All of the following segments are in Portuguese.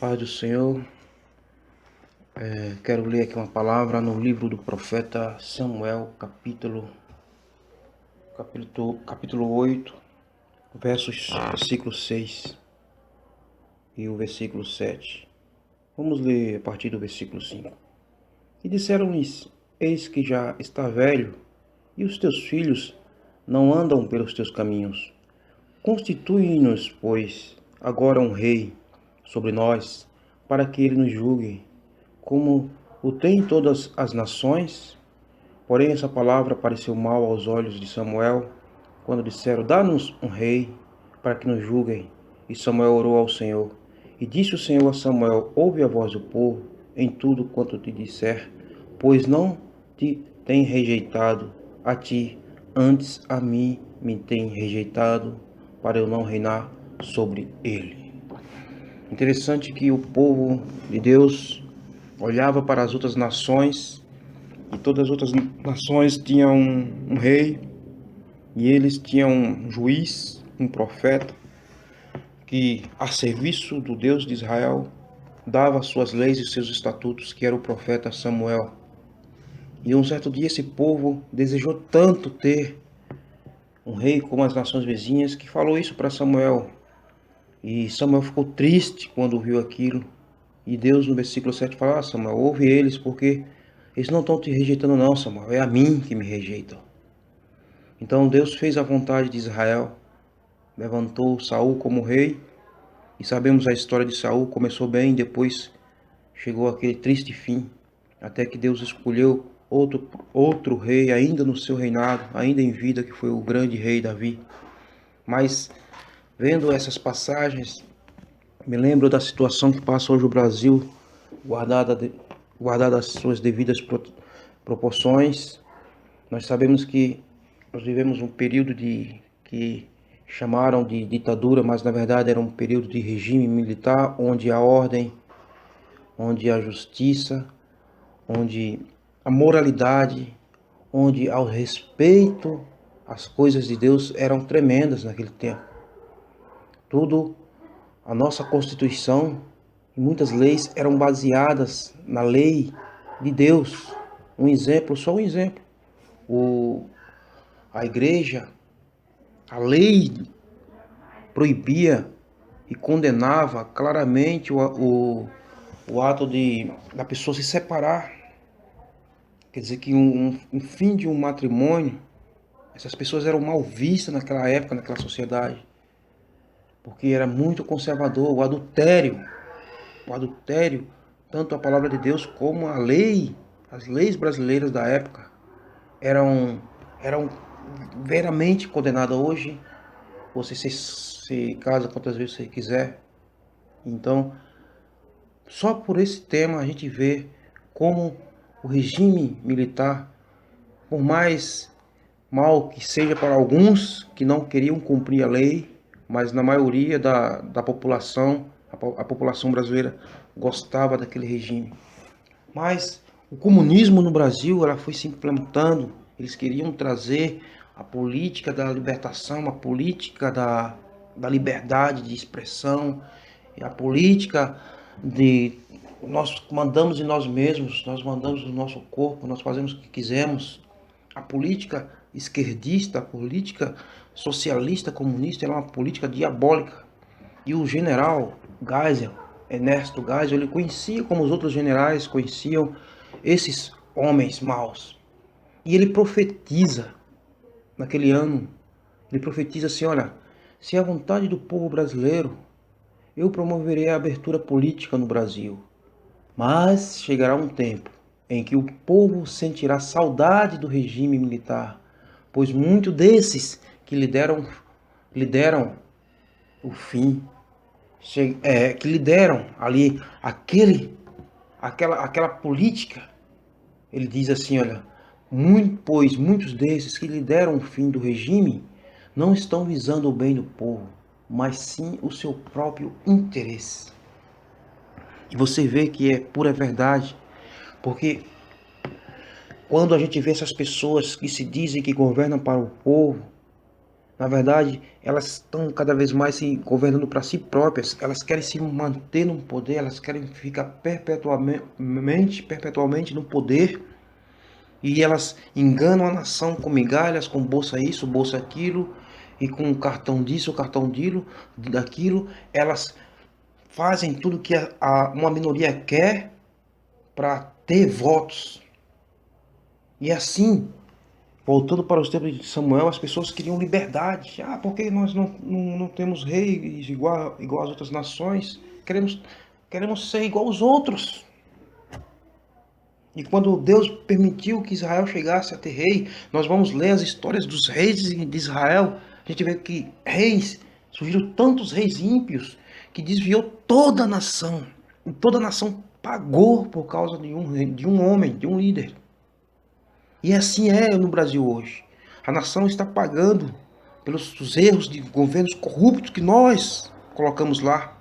Paz do Senhor. Quero ler aqui uma palavra no livro do profeta Samuel, capítulo 8, versículo 6 e o versículo 7. Vamos ler a partir do versículo 5. E disseram-lhes: Eis que já está velho, e os teus filhos não andam pelos teus caminhos. Constitui-nos, pois, agora um rei sobre nós, para que ele nos julgue, como o tem todas as nações. Porém essa palavra pareceu mal aos olhos de Samuel, quando disseram: Dá-nos um rei, para que nos julguem. E Samuel orou ao Senhor. E disse o Senhor a Samuel: Ouve a voz do povo em tudo quanto te disser, pois não te tem rejeitado a ti, antes a mim me tem rejeitado, para eu não reinar sobre ele. Interessante que o povo de Deus olhava para as outras nações, e todas as outras nações tinham um rei, e eles tinham um juiz, um profeta, que a serviço do Deus de Israel dava suas leis e seus estatutos, que era o profeta Samuel. E um certo dia esse povo desejou tanto ter um rei como as nações vizinhas, que falou isso para Samuel. E Samuel ficou triste quando viu aquilo. E Deus no versículo 7 fala: Samuel, ouve eles, porque eles não estão te rejeitando não, Samuel, é a mim que me rejeitam. Então Deus fez a vontade de Israel, levantou Saul como rei, e sabemos a história de Saul, começou bem, depois chegou aquele triste fim, até que Deus escolheu outro rei ainda no seu reinado, ainda em vida, que foi o grande rei Davi. Mas vendo essas passagens, me lembro da situação que passa hoje o Brasil, guardada as suas devidas proporções. Nós sabemos que nós vivemos um período que chamaram de ditadura, mas na verdade era um período de regime militar, onde a ordem, onde a justiça, onde a moralidade, onde ao respeito às coisas de Deus eram tremendas naquele tempo. Tudo, a nossa Constituição e muitas leis eram baseadas na lei de Deus. Um exemplo, só um exemplo. A igreja, a lei proibia e condenava claramente o ato da pessoa se separar. Quer dizer que um fim de um matrimônio, essas pessoas eram mal vistas naquela época, naquela sociedade, porque era muito conservador. O adultério, tanto a palavra de Deus como a lei, as leis brasileiras da época, eram veramente condenadas. Hoje você se casa quantas vezes você quiser. Então, só por esse tema a gente vê como o regime militar, por mais mal que seja para alguns que não queriam cumprir a lei, mas na maioria da população, a população brasileira gostava daquele regime. Mas o comunismo no Brasil, ela foi se implementando. Eles queriam trazer a política da libertação, a política da liberdade de expressão, a política de nós mandamos em nós mesmos, nós mandamos no nosso corpo, nós fazemos o que quisermos. A política esquerdista, a política socialista, comunista, ela é uma política diabólica. E o general Geisel, Ernesto Geisel, ele conhecia, como os outros generais conheciam, esses homens maus. E ele profetiza, naquele ano, ele profetiza assim: olha, se é a vontade do povo brasileiro, eu promoverei a abertura política no Brasil. Mas chegará um tempo em que o povo sentirá saudade do regime militar, pois muitos desses que lideram o fim, que lideram ali aquela política, ele diz assim: olha, pois muitos desses que lideram o fim do regime não estão visando o bem do povo, mas sim o seu próprio interesse. E você vê que é pura verdade, porque quando a gente vê essas pessoas que se dizem que governam para o povo, Na verdade, elas estão cada vez mais se governando para si próprias. Elas querem se manter no poder, elas querem ficar perpetualmente no poder. E elas enganam a nação com migalhas, com bolsa isso, bolsa aquilo, e com cartão disso, cartão daquilo. Elas fazem tudo que uma minoria quer para ter votos. E assim, voltando para os tempos de Samuel, as pessoas queriam liberdade. Ah, porque nós não temos reis igual às outras nações? Queremos ser igual aos outros. E quando Deus permitiu que Israel chegasse a ter rei, nós vamos ler as histórias dos reis de Israel. A gente vê que surgiram tantos reis ímpios que desviou toda a nação. E toda a nação pagou por causa de um homem, de um líder. E assim é no Brasil hoje. A nação está pagando pelos erros de governos corruptos que nós colocamos lá.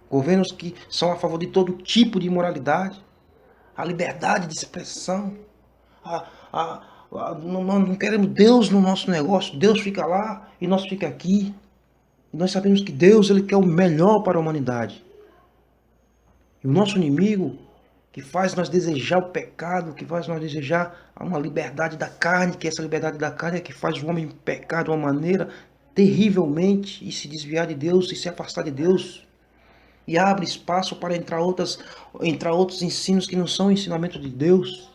Governos que são a favor de todo tipo de imoralidade. A liberdade de expressão. Nós não queremos Deus no nosso negócio. Deus fica lá e nós fica aqui. E nós sabemos que Deus ele quer o melhor para a humanidade. E o nosso inimigo, que faz nós desejar o pecado, que faz nós desejar uma liberdade da carne, que essa liberdade da carne é que faz o homem pecar de uma maneira terrivelmente e se desviar de Deus e se afastar de Deus. E abre espaço para entrar outros ensinos que não são o ensinamento de Deus.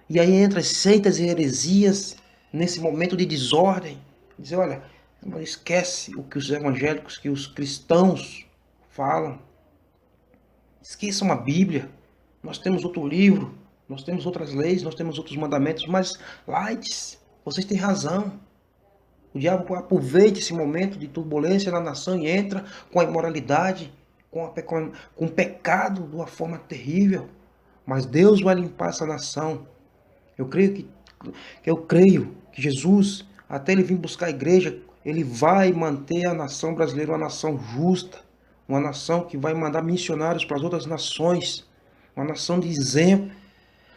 E aí entra as seitas e heresias nesse momento de desordem. Dizer, olha, esquece o que os evangélicos, que os cristãos falam. Esqueçam a Bíblia. Nós temos outro livro, nós temos outras leis, nós temos outros mandamentos, mas lights, vocês têm razão. O diabo aproveita esse momento de turbulência na nação e entra com a imoralidade, com o pecado de uma forma terrível. Mas Deus vai limpar essa nação. Eu creio que Jesus, até ele vir buscar a igreja, ele vai manter a nação brasileira uma nação justa, uma nação que vai mandar missionários para as outras nações, uma nação de exemplo.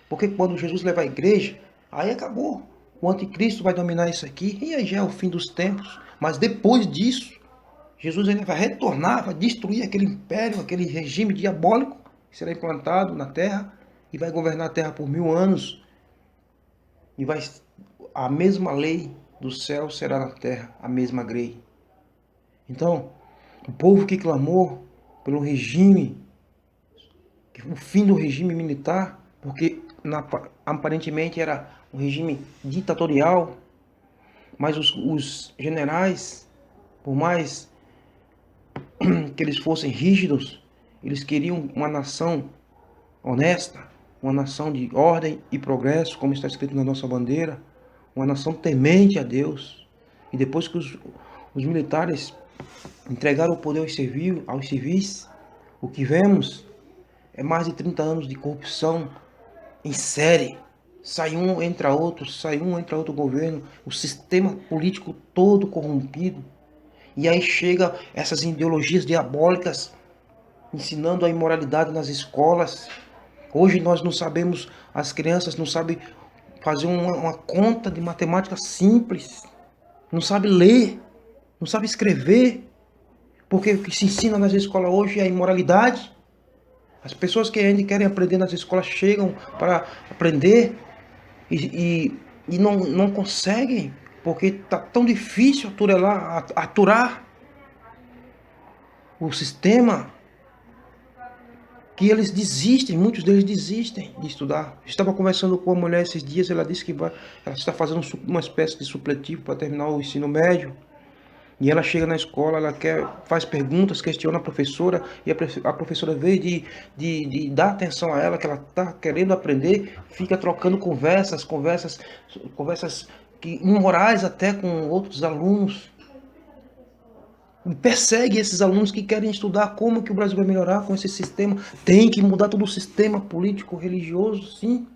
Porque quando Jesus levar a igreja, aí acabou. O anticristo vai dominar isso aqui e aí já é o fim dos tempos. Mas depois disso, Jesus ainda vai retornar, vai destruir aquele império, aquele regime diabólico que será implantado na terra e vai governar a terra por 1000 anos. E a mesma lei do céu será na terra, a mesma lei. Então, o povo que clamou pelo regime, o fim do regime militar, porque aparentemente era um regime ditatorial, mas os generais, por mais que eles fossem rígidos, eles queriam uma nação honesta, uma nação de ordem e progresso, como está escrito na nossa bandeira, uma nação temente a Deus. E depois que os militares entregaram o poder aos civis, o que vemos é mais de 30 anos de corrupção em série. Sai um, entra outro governo, o sistema político todo corrompido. E aí chega essas ideologias diabólicas ensinando a imoralidade nas escolas. Hoje nós não sabemos, as crianças não sabem fazer uma conta de matemática simples, não sabem ler, não sabem escrever, porque o que se ensina nas escolas hoje é a imoralidade. As pessoas que ainda querem aprender nas escolas chegam para aprender e não conseguem, porque está tão difícil aturar o sistema, que eles desistem, muitos deles desistem de estudar. Eu estava conversando com uma mulher esses dias, ela disse que ela está fazendo uma espécie de supletivo para terminar o ensino médio. E ela chega na escola, faz perguntas, questiona a professora, e a professora, veio de dar atenção a ela, que ela está querendo aprender, fica trocando conversas imorais até com outros alunos. E persegue esses alunos que querem estudar como que o Brasil vai melhorar com esse sistema. Tem que mudar todo o sistema político, religioso, sim.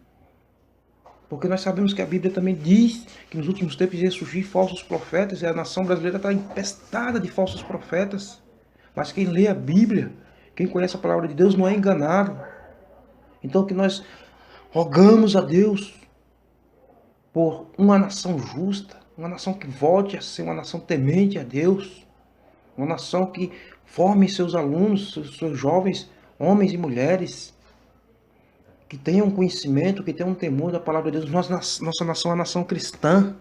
Porque nós sabemos que a Bíblia também diz que nos últimos tempos ia surgir falsos profetas, e a nação brasileira está empestada de falsos profetas. Mas quem lê a Bíblia, quem conhece a palavra de Deus, não é enganado. Então que nós rogamos a Deus por uma nação justa, Uma nação que volte a ser uma nação temente a Deus. Uma nação que forme seus alunos, seus jovens, homens e mulheres, que tenham conhecimento, que tenham temor da palavra de Deus. Nossa nação é uma nação cristã.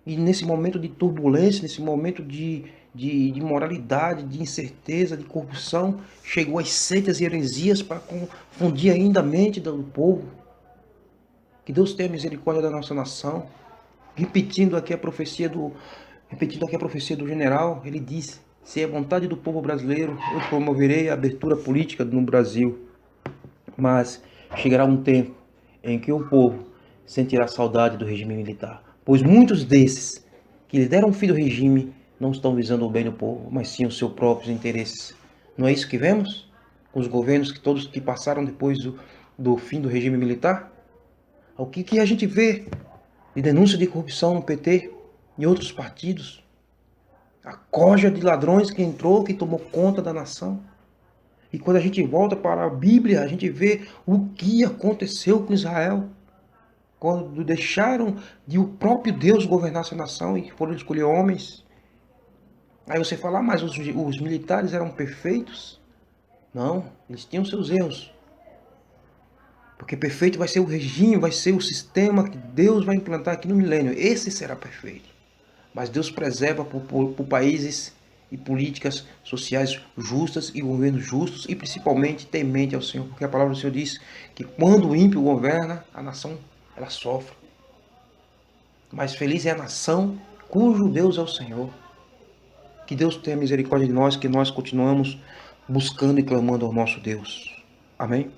E nesse momento de turbulência, nesse momento de imoralidade, de incerteza, de corrupção, chegou as seitas e heresias para confundir ainda a mente do povo. Que Deus tenha misericórdia da nossa nação. Repetindo aqui a profecia do general, ele disse: se é vontade do povo brasileiro, eu promoverei a abertura política no Brasil. Mas chegará um tempo em que o povo sentirá saudade do regime militar, pois muitos desses que lhe deram fim do regime não estão visando o bem do povo, mas sim os seus próprios interesses. Não é isso que vemos com os governos que todos que passaram depois do fim do regime militar? O que a gente vê de denúncia de corrupção no PT e outros partidos? A corja de ladrões que entrou, que tomou conta da nação. E quando a gente volta para a Bíblia, a gente vê o que aconteceu com Israel. Quando deixaram de o próprio Deus governar essa nação e foram escolher homens. Aí você fala, mas os militares eram perfeitos? Não, eles tinham seus erros. Porque perfeito vai ser o regime, vai ser o sistema que Deus vai implantar aqui no milênio. Esse será perfeito. Mas Deus preserva por países e políticas sociais justas e governos justos e principalmente temente ao Senhor. Porque a palavra do Senhor diz que quando o ímpio governa, a nação ela sofre. Mas feliz é a nação cujo Deus é o Senhor. Que Deus tenha misericórdia de nós, que nós continuamos buscando e clamando ao nosso Deus. Amém?